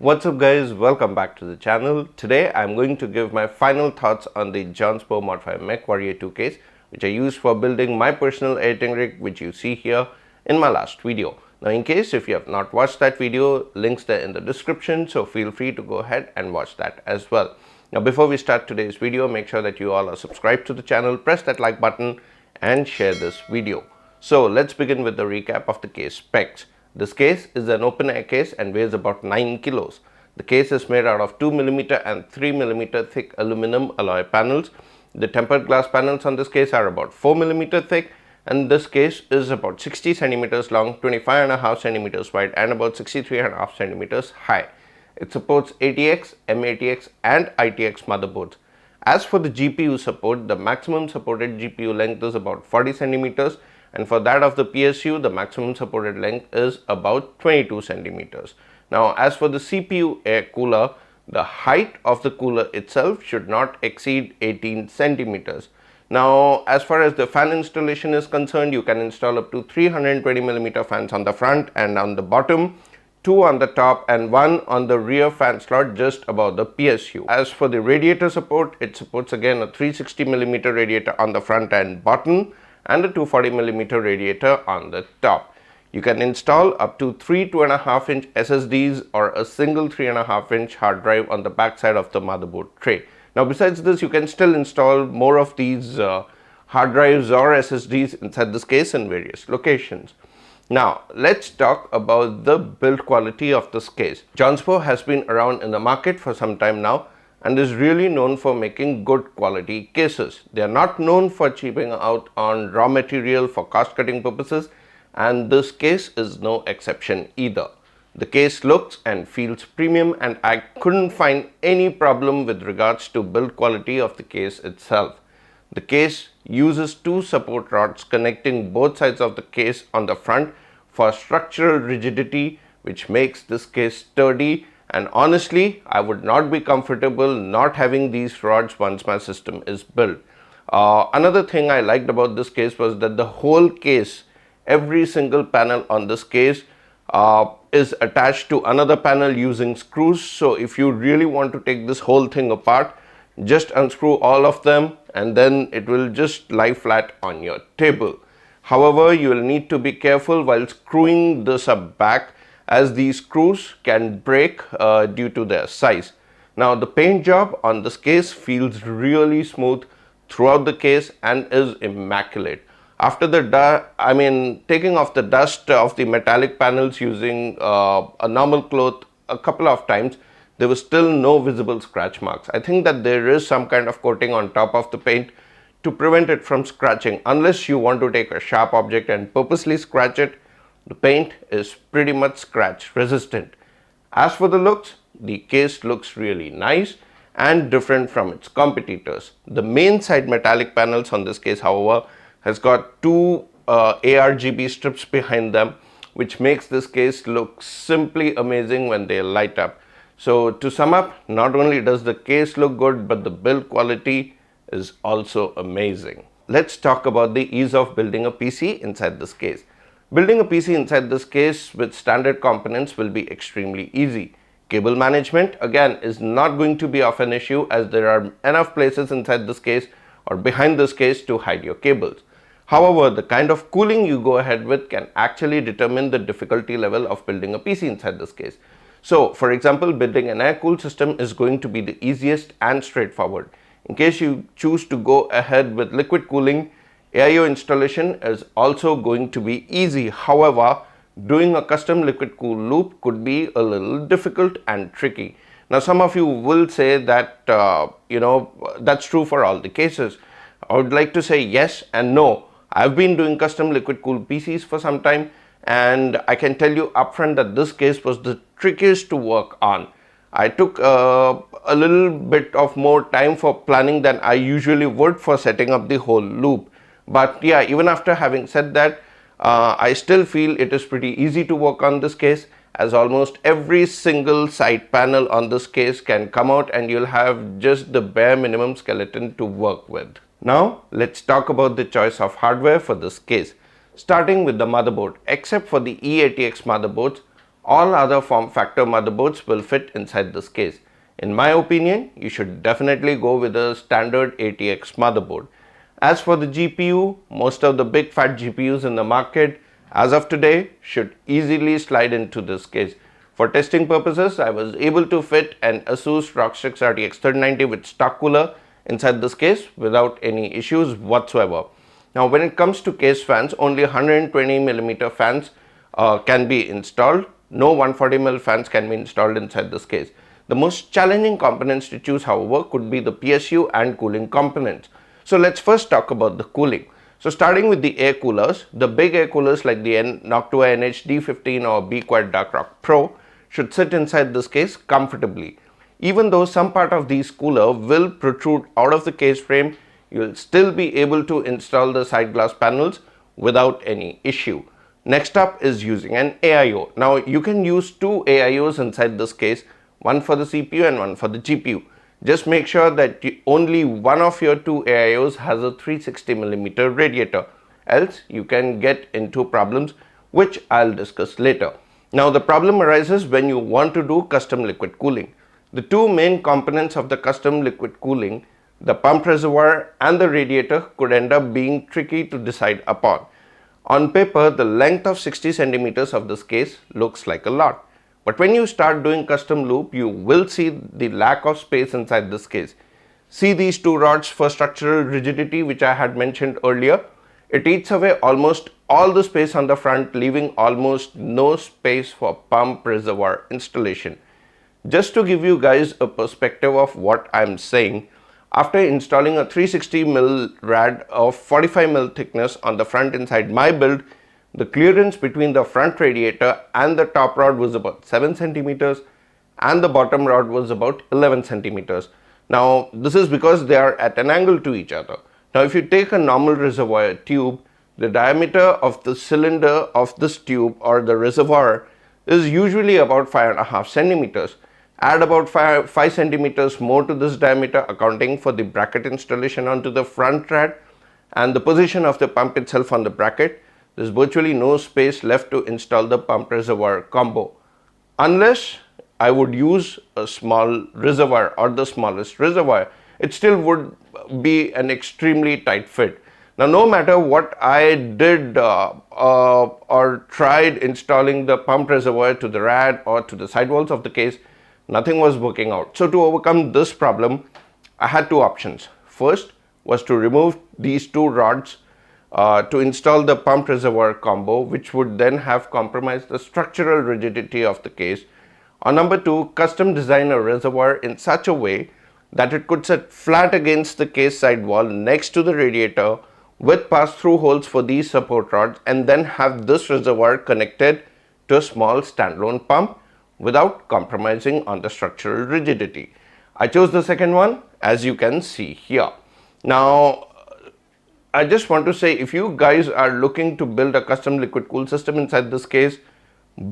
What's up guys, welcome back to the channel. Today I'm going to give my final thoughts on the Jonsbo Mod 5 Mech Warrior 2 case, which I used for building my personal editing rig, which you see here in my last video. Now in case if you have not watched that video, links there in the description, so feel free to go ahead and watch that as well. Now before we start today's video, make sure that you all are subscribed to the channel, press that like button and share this video. So let's begin with the recap of the case specs. This case is an open air case and weighs about 9 kilos. The case is made out of 2mm and 3mm thick aluminum alloy panels. The tempered glass panels on this case are about 4mm thick, and this case is about 60 centimeters long, 25.5 centimeters wide and about 63.5 centimeters high. It supports ATX, MATX and ITX motherboards. As for the GPU support, the maximum supported GPU length is about 40 centimeters, and for that of the PSU, the maximum supported length is about 22 centimeters. Now, as for the CPU air cooler, the height of the cooler itself should not exceed 18 centimeters. Now, as far as the fan installation is concerned, you can install up to 320mm fans on the front and on the bottom, 2 on the top and 1 on the rear fan slot just above the PSU. As for the radiator support, it supports again a 360mm radiator on the front and bottom and a 240mm radiator on the top. You can install up to 3 2.5-inch SSDs or a single 3.5-inch hard drive on the back side of the motherboard tray. Now besides this, you can still install more of these hard drives or SSDs inside this case in various locations. Now let's talk about the build quality of this case. Jonsbo has been around in the market for some time now and is really known for making good quality cases. They are not known for cheaping out on raw material for cost cutting purposes, and this case is no exception either. The case looks and feels premium, and I couldn't find any problem with regards to build quality of the case itself. The case uses 2 support rods connecting both sides of the case on the front for structural rigidity, which makes this case sturdy, and honestly I would not be comfortable not having these rods once my system is built. Another thing I liked about this case was that the whole case, every single panel on this case is attached to another panel using screws. So if you really want to take this whole thing apart, just unscrew all of them and then it will just lie flat on your table. However, you will need to be careful while screwing this up back, as these screws can break due to their size. Now the paint job on this case feels really smooth throughout the case and is immaculate. After the taking off the dust of the metallic panels using a normal cloth a couple of times, there was still no visible scratch marks. I think that there is some kind of coating on top of the paint to prevent it from scratching. Unless you want to take a sharp object and purposely scratch it, the paint is pretty much scratch resistant. As for the looks, the case looks really nice and different from its competitors. The main side metallic panels on this case, however, has got 2 ARGB strips behind them, which makes this case look simply amazing when they light up. So to sum up, not only does the case look good, but the build quality is also amazing. Let's talk about the ease of building a PC inside this case. Building a PC inside this case with standard components will be extremely easy. Cable management again is not going to be of an issue, as there are enough places inside this case or behind this case to hide your cables. However, the kind of cooling you go ahead with can actually determine the difficulty level of building a PC inside this case. So for example, building an air-cooled system is going to be the easiest and straightforward. In case you choose to go ahead with liquid cooling, AIO installation is also going to be easy. However, doing a custom liquid cool loop could be a little difficult and tricky. Now some of you will say that that's true for all the cases. I would like to say yes and no. I've been doing custom liquid cooled PCs for some time, and I can tell you upfront that this case was the trickiest to work on. I took a little bit of more time for planning than I usually would for setting up the whole loop. But yeah, even after having said that, I still feel it is pretty easy to work on this case, as almost every single side panel on this case can come out and you'll have just the bare minimum skeleton to work with. Now let's talk about the choice of hardware for this case. Starting with the motherboard, except for the eATX motherboards, all other form factor motherboards will fit inside this case. In my opinion, you should definitely go with a standard ATX motherboard. As for the GPU, most of the big fat GPUs in the market as of today should easily slide into this case. For testing purposes, I was able to fit an Asus ROG Strix RTX 3090 with stock cooler inside this case without any issues whatsoever. Now when it comes to case fans, only 120mm fans can be installed. No 140mm fans can be installed inside this case. The most challenging components to choose, however, could be the PSU and cooling components. So let's first talk about the cooling. So starting with the air coolers, the big air coolers like the Noctua NH-D15 or Be Quiet Dark Rock Pro should sit inside this case comfortably. Even though some part of these cooler will protrude out of the case frame, you will still be able to install the side glass panels without any issue. Next up is using an AIO. Now you can use two AIOs inside this case, one for the CPU and one for the GPU. Just make sure that only one of your two AIOs has a 360mm radiator, else you can get into problems which I'll discuss later. Now the problem arises when you want to do custom liquid cooling. The two main components of the custom liquid cooling, the pump reservoir and the radiator, could end up being tricky to decide upon. On paper, the length of 60 centimeters of this case looks like a lot. But when you start doing custom loop, you will see the lack of space inside this case. See these two rods for structural rigidity which I had mentioned earlier. It eats away almost all the space on the front, leaving almost no space for pump reservoir installation. Just to give you guys a perspective of what I'm saying, after installing a 360mm rad of 45mm thickness on the front inside my build, the clearance between the front radiator and the top rod was about 7 centimeters and the bottom rod was about 11 centimeters. Now this is because they are at an angle to each other. Now if you take a normal reservoir tube, the diameter of the cylinder of this tube or the reservoir is usually about 5.5 centimeters. Add about 5 centimeters more to this diameter, accounting for the bracket installation onto the front rad and the position of the pump itself on the bracket. There's virtually no space left to install the pump reservoir combo, unless I would use a small reservoir or the smallest reservoir. It still would be an extremely tight fit. Now no matter what I did or tried installing the pump reservoir to the rad or to the sidewalls of the case, nothing was working out. So to overcome this problem, I had two options. First was to remove these two rods to install the pump reservoir combo, which would then have compromised the structural rigidity of the case. Or number two, custom design a reservoir in such a way that it could sit flat against the case side wall next to the radiator with pass-through holes for these support rods, and then have this reservoir connected to a small standalone pump without compromising on the structural rigidity. I chose the second one, as you can see here. Now I just want to say, if you guys are looking to build a custom liquid cool system inside this case,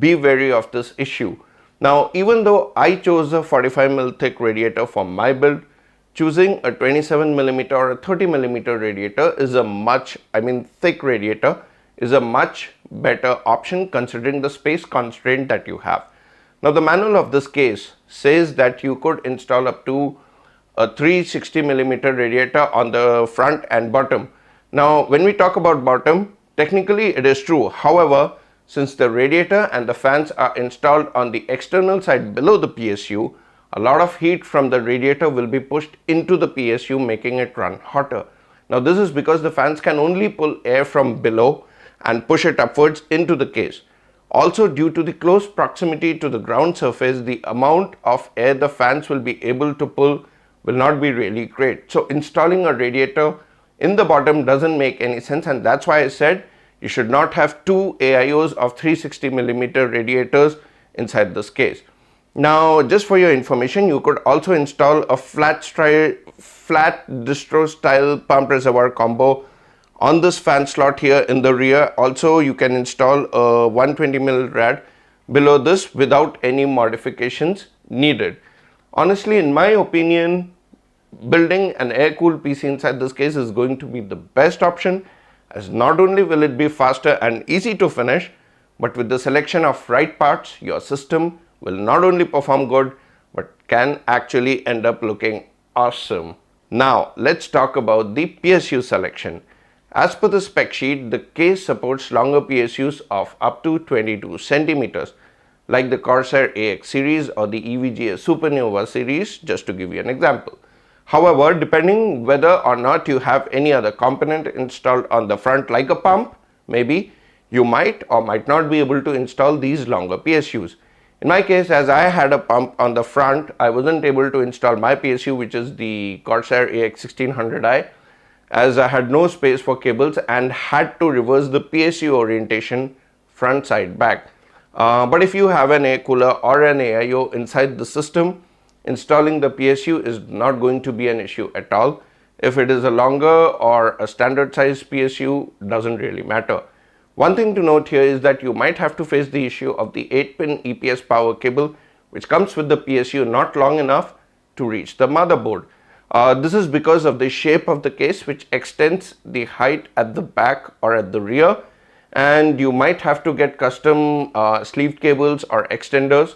be wary of this issue. Now even though I chose a 45mm thick radiator for my build, choosing a 27mm or a 30mm radiator is thick radiator is a much better option considering the space constraint that you have. Now the manual of this case says that you could install up to a 360mm radiator on the front and bottom. Now when we talk about bottom, technically it is true. However, since the radiator and the fans are installed on the external side below the PSU, a lot of heat from the radiator will be pushed into the PSU, making it run hotter. Now this is because the fans can only pull air from below and push it upwards into the case. Also, due to the close proximity to the ground surface, the amount of air the fans will be able to pull will not be really great. So installing a radiator in the bottom doesn't make any sense, and that's why I said you should not have two AIOs of 360mm radiators inside this case. Now just for your information, you could also install a flat distro style pump reservoir combo on this fan slot here in the rear. Also you can install a 120mm rad below this without any modifications needed. Honestly, in my opinion, building an air-cooled PC inside this case is going to be the best option, as not only will it be faster and easy to finish, but with the selection of right parts, your system will not only perform good, but can actually end up looking awesome. Now, let's talk about the PSU selection. As per the spec sheet, the case supports longer PSUs of up to 22 centimeters, like the Corsair AX series or the EVGA Supernova series, just to give you an example. However, depending whether or not you have any other component installed on the front like a pump, maybe you might or might not be able to install these longer PSUs. In my case, as I had a pump on the front, I wasn't able to install my PSU, which is the Corsair AX 1600i, as I had no space for cables and had to reverse the PSU orientation front side back. But if you have an air cooler or an AIO inside the system, installing the PSU is not going to be an issue at all. If it is a longer or a standard size PSU, doesn't really matter. One thing to note here is that you might have to face the issue of the 8-pin EPS power cable, which comes with the PSU not long enough to reach the motherboard. This is because of the shape of the case, which extends the height at the back or at the rear, and you might have to get custom sleeved cables or extenders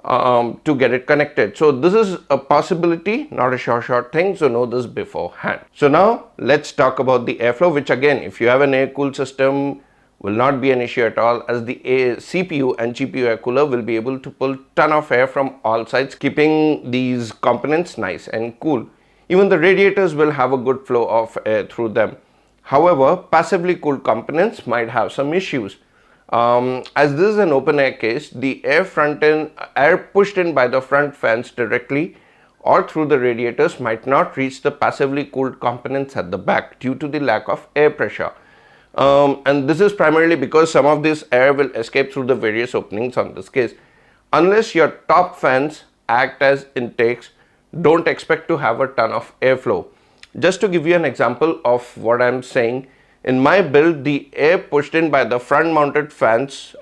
to get it connected. So this is a possibility, not a sure thing, so know this beforehand. So now let's talk about the airflow, which again, if you have an air-cooled system, will not be an issue at all, as the CPU and GPU air cooler will be able to pull ton of air from all sides, keeping these components nice and cool. Even the radiators will have a good flow of air through them. However, passively cooled components might have some issues. As this is an open air case, the air pushed in by the front fans directly or through the radiators might not reach the passively cooled components at the back due to the lack of air pressure. And this is primarily because some of this air will escape through the various openings on this case. Unless your top fans act as intakes, don't expect to have a ton of airflow. Just to give you an example of what I'm saying, in my build, the air pushed in by the front mounted fans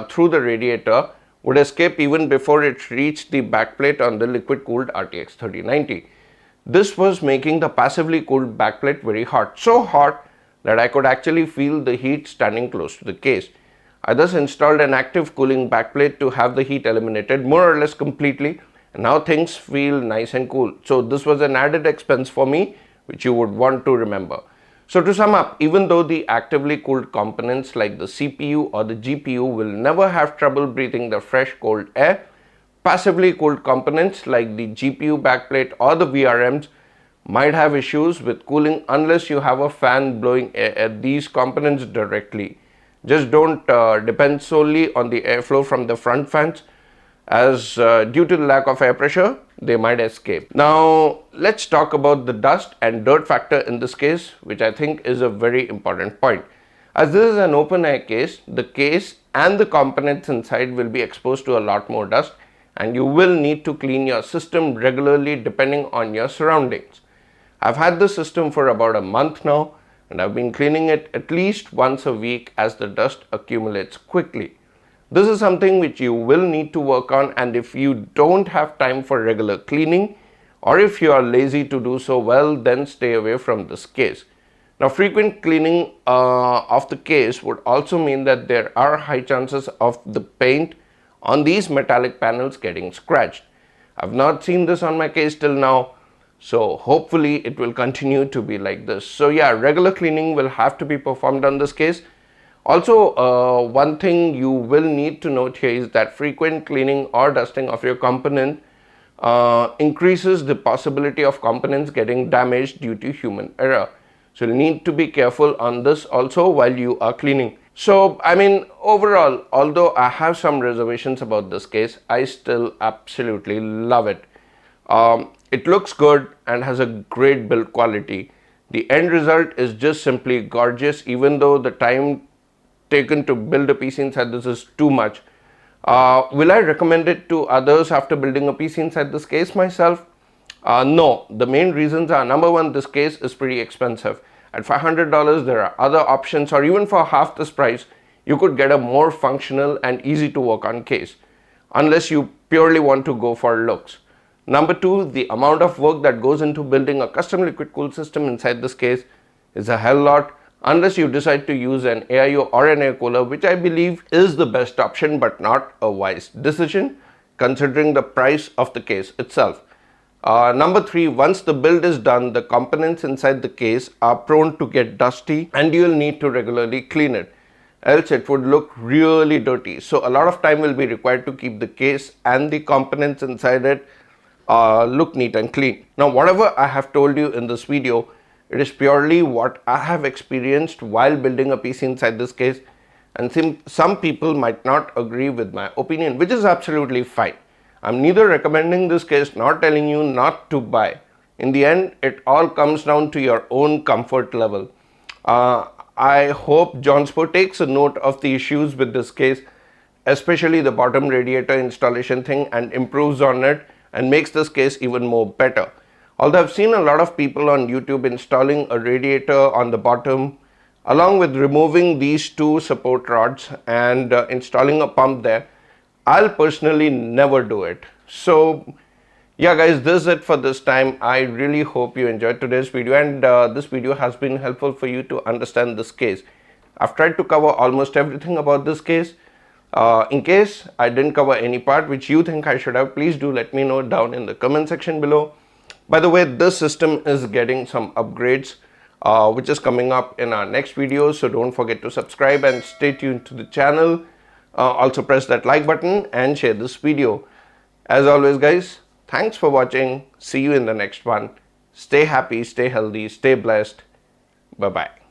through the radiator would escape even before it reached the backplate on the liquid cooled RTX 3090. This was making the passively cooled backplate very hot, so hot that I could actually feel the heat standing close to the case. I thus installed an active cooling backplate to have the heat eliminated more or less completely, and now things feel nice and cool. So this was an added expense for me, which you would want to remember. So to sum up, even though the actively cooled components like the CPU or the GPU will never have trouble breathing the fresh cold air, passively cooled components like the GPU backplate or the VRMs might have issues with cooling unless you have a fan blowing air at these components directly. Just don't depend solely on the airflow from the front fans, as due to the lack of air pressure, they might escape. Now let's talk about the dust and dirt factor in this case, which I think is a very important point. As this is an open air case, the case and the components inside will be exposed to a lot more dust, and you will need to clean your system regularly depending on your surroundings. I've had this system for about a month now, and I've been cleaning it at least once a week as the dust accumulates quickly. This is something which you will need to work on, and if you don't have time for regular cleaning, or if you are lazy to do so, well, then stay away from this case. Now, frequent cleaning of the case would also mean that there are high chances of the paint on these metallic panels getting scratched. I've not seen this on my case till now, so hopefully it will continue to be like this. So yeah, regular cleaning will have to be performed on this case. Also, one thing you will need to note here is that frequent cleaning or dusting of your component increases the possibility of components getting damaged due to human error. So you need to be careful on this also while you are cleaning. So I mean, overall, although I have some reservations about this case, I still absolutely love it. It looks good and has a great build quality. The end result is just simply gorgeous, even though the time taken to build a PC inside this is too much. Will I recommend it to others after building a PC inside this case myself? No. The main reasons are, number one, this case is pretty expensive. At $500, there are other options, or even for half this price, you could get a more functional and easy to work on case, unless you purely want to go for looks. Number two, the amount of work that goes into building a custom liquid cooled system inside this case is a hell lot. unless you decide to use an AIO or an air cooler, which I believe is the best option but not a wise decision considering the price of the case itself. Number 3, once the build is done, the components inside the case are prone to get dusty and you'll need to regularly clean it, else it would look really dirty. So a lot of time will be required to keep the case and the components inside it look neat and clean. Now, whatever I have told you in this video, it is purely what I have experienced while building a PC inside this case, and some people might not agree with my opinion, which is absolutely fine. I'm neither recommending this case nor telling you not to buy. In the end, it all comes down to your own comfort level. I hope Jonsbo takes a note of the issues with this case, especially the bottom radiator installation thing, and improves on it and makes this case even more better. Although I've seen a lot of people on YouTube installing a radiator on the bottom along with removing these 2 support rods and installing a pump there, I'll personally never do it. So yeah guys, this is it for this time. I really hope you enjoyed today's video, and this video has been helpful for you to understand this case. I've tried to cover almost everything about this case. In case I didn't cover any part which you think I should have, please do let me know down in the comment section below. By the way, this system is getting some upgrades which is coming up in our next video, so don't forget to subscribe and stay tuned to the channel. Also press that like button and share this video. As always guys, thanks for watching. See you in the next one. Stay happy, stay healthy, stay blessed. Bye bye.